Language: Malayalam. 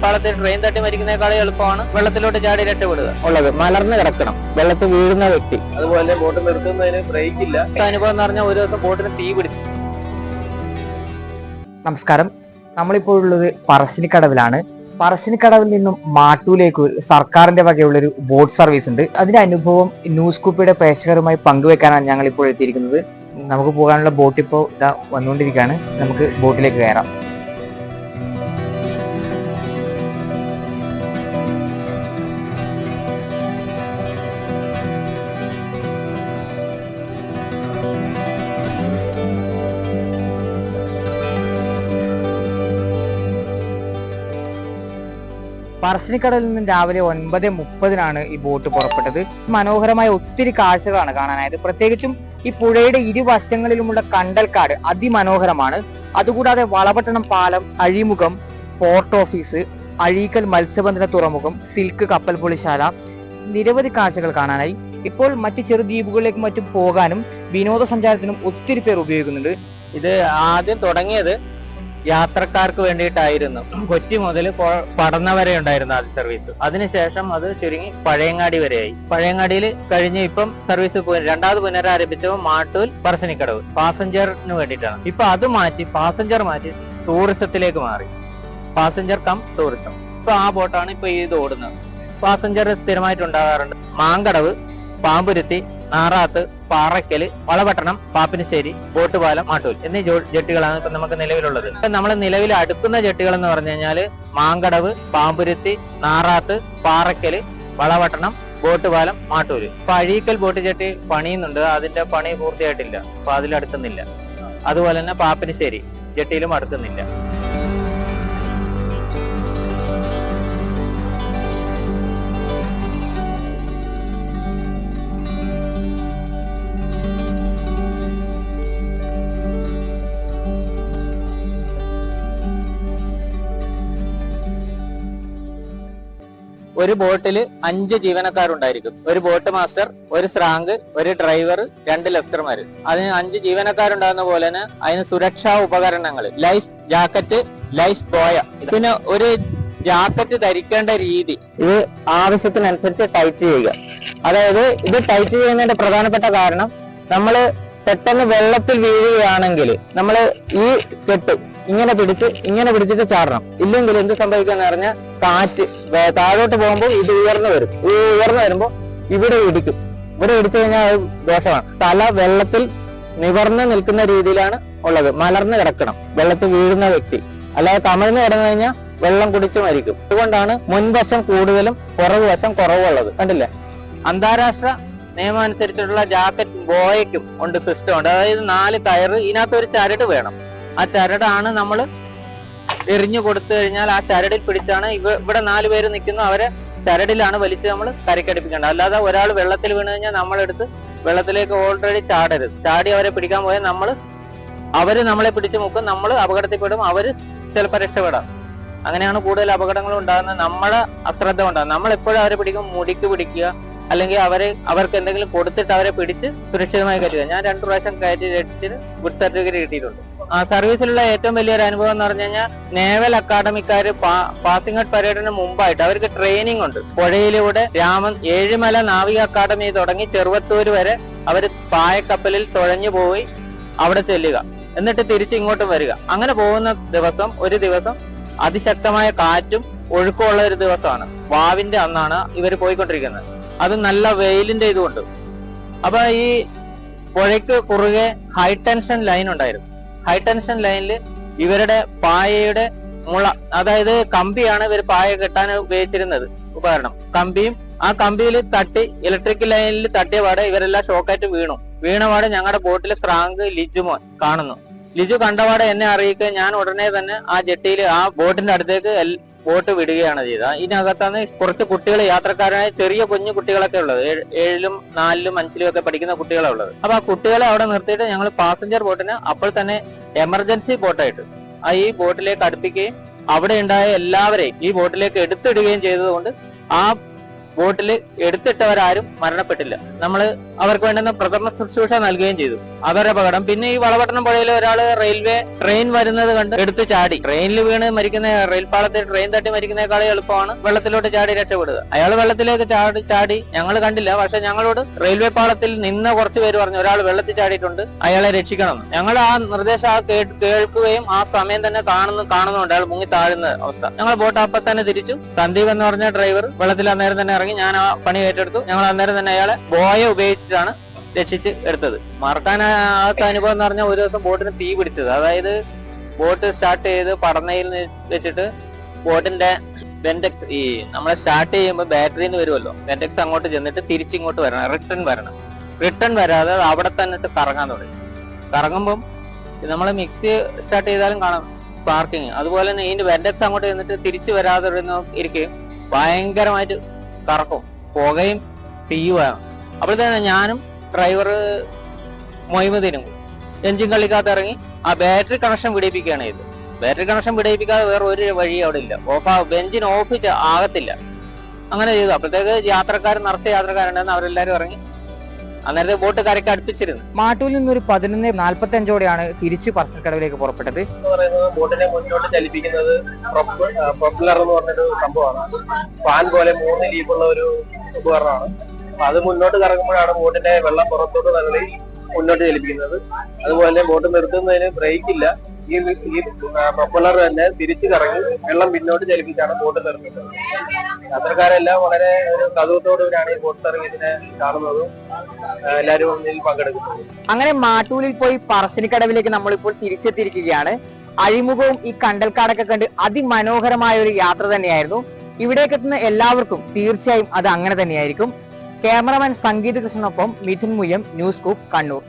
പാളത്തിൽ ട്രെയിൻ തട്ടി മരിക്കുന്നേക്കാളും എളുപ്പമാണ് വെള്ളത്തിലോട്ട് ചാടി രക്ഷപ്പെടുക ഉള്ളത്. മലർന്നു കിടക്കണം, വെള്ളത്തിൽ വീഴുന്ന വ്യക്തി. അതുപോലെ ബോട്ട് നിർത്തുന്നതിന് ബ്രേക്ക് ഇല്ല. അനുഭവം എന്ന് പറഞ്ഞാൽ ഒരു ദിവസം ബോട്ടിന് തീ പിടിച്ചു. നമസ്കാരം, നമ്മളിപ്പോൾ ഉള്ളത് പറശ്ശിനിക്കടവിലാണ്. പറശ്ശിനിക്കടവിൽ നിന്നും മാട്ടൂലേക്ക് സർക്കാരിന്റെ വകയുള്ളൊരു ബോട്ട് സർവീസ് ഉണ്ട്. അതിന്റെ അനുഭവം ന്യൂസ് കുപ്പിയുടെ പ്രേക്ഷകരുമായി പങ്കുവെക്കാനാണ് ഞങ്ങൾ ഇപ്പോൾ എത്തിയിരിക്കുന്നത്. നമുക്ക് പോകാനുള്ള ബോട്ട് ഇപ്പോൾ ഇതാ വന്നുകൊണ്ടിരിക്കുകയാണ്. നമുക്ക് ബോട്ടിലേക്ക് കയറാം. പറശ്ശിനിക്കടവിൽ നിന്നും രാവിലെ 9:30 ഈ ബോട്ട് പുറപ്പെട്ടത്. മനോഹരമായ ഒത്തിരി കാഴ്ചകളാണ് കാണാനായത്. പ്രത്യേകിച്ചും ഈ പുഴയുടെ ഇരുവശങ്ങളിലുമുള്ള കണ്ടൽക്കാട് അതിമനോഹരമാണ്. അതുകൂടാതെ വളപട്ടണം പാലം, അഴിമുഖം, പോർട്ട് ഓഫീസ്, അഴീക്കൽ മത്സ്യബന്ധന തുറമുഖം, സിൽക്ക് കപ്പൽ പൊളിശാല, നിരവധി കാഴ്ചകൾ കാണാനായി. ഇപ്പോൾ മറ്റ് ചെറുദ്വീപുകളിലേക്ക് മറ്റും പോകാനും വിനോദസഞ്ചാരത്തിനും ഒത്തിരി പേർ ഉപയോഗിക്കുന്നുണ്ട്. ഇത് ആദ്യം തുടങ്ങിയത് യാത്രക്കാർക്ക് വേണ്ടിയിട്ടായിരുന്നു. കൊച്ചി മുതൽ പടന്ന വരെ ഉണ്ടായിരുന്നു ആദ്യ സർവീസ്. അതിനുശേഷം അത് ചുരുങ്ങി പഴയങ്ങാടി വരെയായി. പഴയങ്ങാടിയിൽ കഴിഞ്ഞ് ഇപ്പം സർവീസ് രണ്ടാമത് പുനരാരംഭിച്ചപ്പോൾ മാട്ടൂൽ പറശ്ശിനിക്കടവ് പാസഞ്ചറിന് വേണ്ടിയിട്ടാണ്. ഇപ്പൊ അത് മാറ്റി പാസഞ്ചർ മാറ്റി ടൂറിസത്തിലേക്ക് മാറി. Passenger come tourism. ഇപ്പൊ ആ ബോട്ടാണ് ഇപ്പൊ ഇത് ഓടുന്നത്. പാസഞ്ചർ സ്ഥിരമായിട്ട് ഉണ്ടാകാറുണ്ട്. മാങ്കടവ്, പാമ്പുരുത്തി, നാറാത്ത്, പാറയ്ക്കല്, വളപട്ടണം, പാപ്പിനിശ്ശേരി, ബോട്ടുപാലം, മാട്ടൂൽ എന്നീ ജെട്ടികളാണ് ഇപ്പൊ നമുക്ക് നിലവിലുള്ളത്. നമ്മൾ നിലവിൽ അടുക്കുന്ന ജെട്ടികൾ എന്ന് പറഞ്ഞു കഴിഞ്ഞാല് മാങ്കടവ്, പാമ്പുരുത്തി, നാറാത്ത്, പാറയ്ക്കല്, വളപട്ടണം, ബോട്ടുപാലം, മാട്ടൂര്. ഇപ്പൊ അഴീക്കൽ ബോട്ട് ജെട്ടി പണിയുന്നുണ്ട്. അതിന്റെ പണി പൂർത്തിയായിട്ടില്ല. അപ്പൊ അതിലടുക്കുന്നില്ല. അതുപോലെ തന്നെ പാപ്പിനിശ്ശേരി ജെട്ടിയിലും അടുക്കുന്നില്ല. ഒരു ബോട്ടിൽ 5 ജീവനക്കാരുണ്ടായിരിക്കും. ഒരു ബോട്ട് മാസ്റ്റർ, ഒരു സ്രാങ്ക്, ഒരു ഡ്രൈവർ, 2 ലെഫ്റ്റർമാര്. അതിന് 5 ജീവനക്കാരുണ്ടാകുന്ന പോലെ തന്നെ അതിന് സുരക്ഷാ ഉപകരണങ്ങൾ, ലൈഫ് ജാക്കറ്റ്, ലൈഫ് ബോയ, പിന്നെ ഒരു ജാക്കറ്റ് ധരിക്കേണ്ട രീതി ഇത് ആവശ്യത്തിനനുസരിച്ച് ടൈറ്റ് ചെയ്യുക. അതായത് ഇത് ടൈറ്റ് ചെയ്യുന്നതിന്റെ പ്രധാനപ്പെട്ട കാരണം, നമ്മള് പെട്ടെന്ന് വെള്ളത്തിൽ വീഴുകയാണെങ്കിൽ നമ്മൾ ഈ കെട്ട് ഇങ്ങനെ പിടിച്ചിട്ട് ചാടണം. ഇല്ലെങ്കിൽ എന്ത് സംഭവിക്കാന്ന് പറഞ്ഞാൽ കാറ്റ് താഴോട്ട് പോകുമ്പോൾ ഇത് ഉയർന്നു വരും. ഈ ഉയർന്നു വരുമ്പോൾ ഇവിടെ ഇടിക്കും. ഇവിടെ ഇടിച്ചു കഴിഞ്ഞാൽ അത് ദോഷമാണ്. തല വെള്ളത്തിൽ നിവർന്ന് നിൽക്കുന്ന രീതിയിലാണ് ഉള്ളത്. മലർന്നു കിടക്കണം വെള്ളത്തിൽ വീഴുന്ന വ്യക്തി. അല്ലാതെ കമിഴ്ന്ന് കിടന്നു കഴിഞ്ഞാൽ വെള്ളം കുടിച്ചു മരിക്കും. അതുകൊണ്ടാണ് മുൻവശം കൂടുതലും പുറകു വശം കുറവുള്ളത്. കണ്ടില്ലേ? അന്താരാഷ്ട്ര നിയമം അനുസരിച്ചിട്ടുള്ള ജാക്കറ്റ് ബോയയ്ക്കും ഉണ്ട്, സിസ്റ്റം ഉണ്ട്. അതായത് 4 കയറ്, ഇതിനകത്ത് ഒരു ചരട് വേണം. ആ ചരടാണ് നമ്മൾ എറിഞ്ഞു കൊടുത്തു കഴിഞ്ഞാൽ ആ ചരടിൽ പിടിച്ചാണ് ഇവിടെ 4 പേര് നിൽക്കുന്നു. അവരെ ചരടിലാണ് വലിച്ച് നമ്മൾ കരക്കടിപ്പിക്കേണ്ടത്. അല്ലാതെ ഒരാൾ വെള്ളത്തിൽ വീണ് കഴിഞ്ഞാൽ നമ്മളെടുത്ത് വെള്ളത്തിലേക്ക് ഓൾറെഡി ചാടരുത്. ചാടി അവരെ പിടിക്കാൻ പോയാൽ അവര് നമ്മളെ പിടിച്ചു മുക്കും. നമ്മൾ അപകടത്തിൽപ്പെടും. അവര് ചിലപ്പോൾ രക്ഷപ്പെടാം. അങ്ങനെയാണ് കൂടുതൽ അപകടങ്ങൾ ഉണ്ടാകുന്നത്. നമ്മളെ അശ്രദ്ധ ഉണ്ടാകുന്നത്. നമ്മൾ എപ്പോഴും അവരെ പിടിക്കും മുടിക്ക് പിടിക്കുക, അല്ലെങ്കിൽ അവർക്ക് എന്തെങ്കിലും കൊടുത്തിട്ട് അവരെ പിടിച്ച് സുരക്ഷിതമായി കയറ്റുക. ഞാൻ 2 പ്രാവശ്യം കയറ്റി രക്ഷിച്ചിട്ട് ഗുഡ് സർട്ടിഫിക്കറ്റ് കിട്ടിയിട്ടുണ്ട്. ആ സർവീസിലുള്ള ഏറ്റവും വലിയൊരു അനുഭവം എന്ന് പറഞ്ഞു കഴിഞ്ഞാൽ, നേവൽ അക്കാഡമിക്കാര് പാസിംഗ് ഔട്ട് പരേഡിന് മുമ്പായിട്ട് അവർക്ക് ട്രെയിനിങ് ഉണ്ട്. പുഴയിലൂടെ ഏഴിമല നാവിക അക്കാദമി തുടങ്ങി ചെറുവത്തൂര് വരെ അവർ പായക്കപ്പലിൽ തുഴഞ്ഞു പോയി അവിടെ ചെല്ലുക. എന്നിട്ട് തിരിച്ച് ഇങ്ങോട്ട് വരിക. അങ്ങനെ പോകുന്ന ഒരു ദിവസം അതിശക്തമായ കാറ്റും ഒഴുക്കുമുള്ള ഒരു ദിവസമാണ്. വാവിന്റെ അന്നാണ് ഇവർ പോയിക്കൊണ്ടിരിക്കുന്നത്. അത് നല്ല വെയിലിന്റെ ഇതുകൊണ്ട്. അപ്പൊ ഈ പുഴയ്ക്ക് കുറുകെ ഹൈ ടെൻഷൻ ലൈൻ ഉണ്ടായിരുന്നു. ഹൈ ടെൻഷൻ ലൈനിൽ ഇവരുടെ പായയുടെ മുള, അതായത് കമ്പിയാണ് ഇവർ പായ കെട്ടാൻ ഉപയോഗിച്ചിരുന്നത് ഉപകരണം. കമ്പിയും ആ കമ്പിയിൽ തട്ടി ഇലക്ട്രിക് ലൈനിൽ തട്ടിയ പാടെ ഇവരെല്ലാം ഷോക്കായിട്ട് വീണപാടെ ഞങ്ങളുടെ ബോട്ടിലെ സ്രാങ്ക് ലിജുമോൻ കാണുന്നു. ലിജു കണ്ടപാടെ എന്നെ അറിയിക്കുക. ഞാൻ ഉടനെ തന്നെ ആ ജെട്ടിയിൽ ആ ബോട്ടിന്റെ അടുത്തേക്ക് ബോട്ട് വിടുകയാണ് ചെയ്തത്. ഇതിനകത്താണ് കുറച്ച് കുട്ടികൾ, യാത്രക്കാരായ ചെറിയ കുഞ്ഞു കുട്ടികളൊക്കെ ഉള്ളത്. 7ലും 4ലും 5ലും ഒക്കെ പഠിക്കുന്ന കുട്ടികളാണ് ഉള്ളത്. അപ്പൊ ആ കുട്ടികളെ അവിടെ നിർത്തിയിട്ട് ഞങ്ങൾ പാസഞ്ചർ ബോട്ടിന് അപ്പോൾ തന്നെ എമർജൻസി ബോട്ടായിട്ട് ഈ ബോട്ടിലേക്ക് അടുപ്പിക്കുകയും അവിടെ ഉണ്ടായ എല്ലാവരെയും ഈ ബോട്ടിലേക്ക് എടുത്തിടുകയും ചെയ്തതുകൊണ്ട് ആ ബോട്ടിൽ എടുത്തിട്ടവരാരും മരണപ്പെട്ടില്ല. നമ്മൾ അവർക്ക് വേണ്ടുന്ന പ്രഥമ ശുശ്രൂഷ നൽകുകയും ചെയ്തു. അതൊരപകടം. പിന്നെ ഈ വളപട്ടണം പുഴയിൽ ഒരാള് ട്രെയിൻ വരുന്നത് കണ്ട് എടുത്ത് ചാടി. ട്രെയിനിൽ വീണ് മരിക്കുന്ന, റെയിൽപാളത്തിൽ ട്രെയിൻ തട്ടി മരിക്കുന്നേക്കാളും എളുപ്പമാണ് വെള്ളത്തിലോട്ട് ചാടി രക്ഷപ്പെടുക. അയാൾ വെള്ളത്തിലേക്ക് ചാടി ഞങ്ങൾ കണ്ടില്ല. പക്ഷെ ഞങ്ങളോട് റെയിൽവേ പാളത്തിൽ നിന്ന് കുറച്ച് പേര് പറഞ്ഞു ഒരാൾ വെള്ളത്തിൽ ചാടിയിട്ടുണ്ട്, അയാളെ രക്ഷിക്കണം. ഞങ്ങൾ ആ നിർദ്ദേശം കേൾക്കുകയും ആ സമയം തന്നെ കാണുന്നുണ്ട് അയാൾ മുങ്ങി താഴുന്ന അവസ്ഥ. ഞങ്ങൾ ബോട്ട് അപ്പം തന്നെ തിരിച്ചു. സന്ദീപ് എന്ന് പറഞ്ഞ ഡ്രൈവർ വെള്ളത്തിൽ അന്നേരം തന്നെ ഇറങ്ങി. ഞാൻ ആ പണി ഏറ്റെടുത്തു. ഞങ്ങൾ അന്നേരം തന്നെ അയാളെ ബോയ ഉപയോഗിച്ചിട്ടാണ് രക്ഷിച്ച് എടുത്തത്. മറക്കാനാകാത്ത അനുഭവം എന്ന് പറഞ്ഞാൽ ഒരു ദിവസം ബോട്ടിന് തീ പിടിച്ചത്. അതായത് ബോട്ട് സ്റ്റാർട്ട് ചെയ്ത് പടനയിൽ വെച്ചിട്ട് ബോട്ടിന്റെ വെന്റെക്സ്, ഈ നമ്മളെ സ്റ്റാർട്ട് ചെയ്യുമ്പോൾ ബാറ്ററിന്ന് വരുമല്ലോ, വെന്റെക്സ് അങ്ങോട്ട് ചെന്നിട്ട് തിരിച്ചിങ്ങോട്ട് വരണം, റിട്ടേൺ വരാതെ അവിടെ തന്നെ കറങ്ങാൻ തുടങ്ങി. കറങ്ങുമ്പം നമ്മൾ മിക്സി സ്റ്റാർട്ട് ചെയ്താലും കാണാം സ്പാർക്കിങ്. അതുപോലെ തന്നെ ഇതിന്റെ വെന്റെക്സ് അങ്ങോട്ട് ചെന്നിട്ട് തിരിച്ചു വരാതെ ഇരിക്കുകയും ഭയങ്കരമായിട്ട് കറക്കും, പുകയും തീയുമാണ്. അപ്പോഴത്തേന് ഞാനും ഡ്രൈവർ മൊയ്മുദ്ദീനും എഞ്ചിൻ കളിക്കാത്ത ഇറങ്ങി ആ ബാറ്ററി കണക്ഷൻ വിടിപ്പിക്കുകയാണ് ചെയ്തത്. ബാറ്ററി കണക്ഷൻ വിടിപ്പിക്കാതെ വേറെ ഒരു വഴി അവിടെ ഇല്ല. എഞ്ചിൻ ഓഫ് ആകത്തില്ല. അങ്ങനെ ചെയ്തു. അപ്പോഴത്തേക്ക് നിറച്ച യാത്രക്കാരുണ്ടെന്ന് അവരെല്ലാരും ഇറങ്ങി. അന്നേരത്തെ ബോട്ട് കരയ്ക്ക് അടുപ്പിച്ചിരുന്നു. മാട്ടൂരിൽ നിന്ന് ഒരു 11:45 തിരിച്ച് പറശ്ശിനിക്കടവിലേക്ക് പുറപ്പെട്ടത്. ബോട്ടിനെ മുന്നോട്ട് ചലിപ്പിക്കുന്നത് പ്രൊപ്പലർ എന്ന് പറഞ്ഞൊരു സംഭവമാണ്. ഫാൻ പോലെ 3 ലീഫുള്ള ഒരു ഉപകരണമാണ്. അത് മുന്നോട്ട് കറങ്ങുമ്പോഴാണ് ബോട്ടിന്റെ വെള്ളം പുറത്തോട്ട് തള്ളി മുന്നോട്ട് ചലിപ്പിക്കുന്നത്. അതുപോലെ ബോട്ട് നിർത്തുന്നതിന് ബ്രേക്ക് ഇല്ല. ഈ പ്രൊപ്പലർ തന്നെ തിരിച്ചു കറങ്ങി വെള്ളം പിന്നോട്ട് ചലിപ്പിച്ചാണ് ബോട്ട് നിർത്തുന്നത്. യാത്രക്കാരെല്ലാം വളരെ ഒരു കൗതുകത്തോടുകൂടിയാണ് ഈ ബോട്ട് സർവീസിനെ കാണുന്നതും എല്ലാവരും ഒന്നിൽ പങ്കെടുക്കുന്നത്. അങ്ങനെ മാട്ടൂലിൽ പോയി പറശ്ശിനിക്കടവിലേക്ക് നമ്മളിപ്പോൾ തിരിച്ചെത്തിയിരിക്കുകയാണ്. അഴിമുഖവും ഈ കണ്ടൽക്കാടൊക്കെ കണ്ട് അതിമനോഹരമായ ഒരു യാത്ര തന്നെയായിരുന്നു. ഇവിടേക്ക് എത്തുന്ന എല്ലാവർക്കും തീർച്ചയായും അത് അങ്ങനെ തന്നെയായിരിക്കും. Cameraman Sangeeth കൃഷ്ണനൊപ്പം Mithun മുയം, news scoop, Kannur.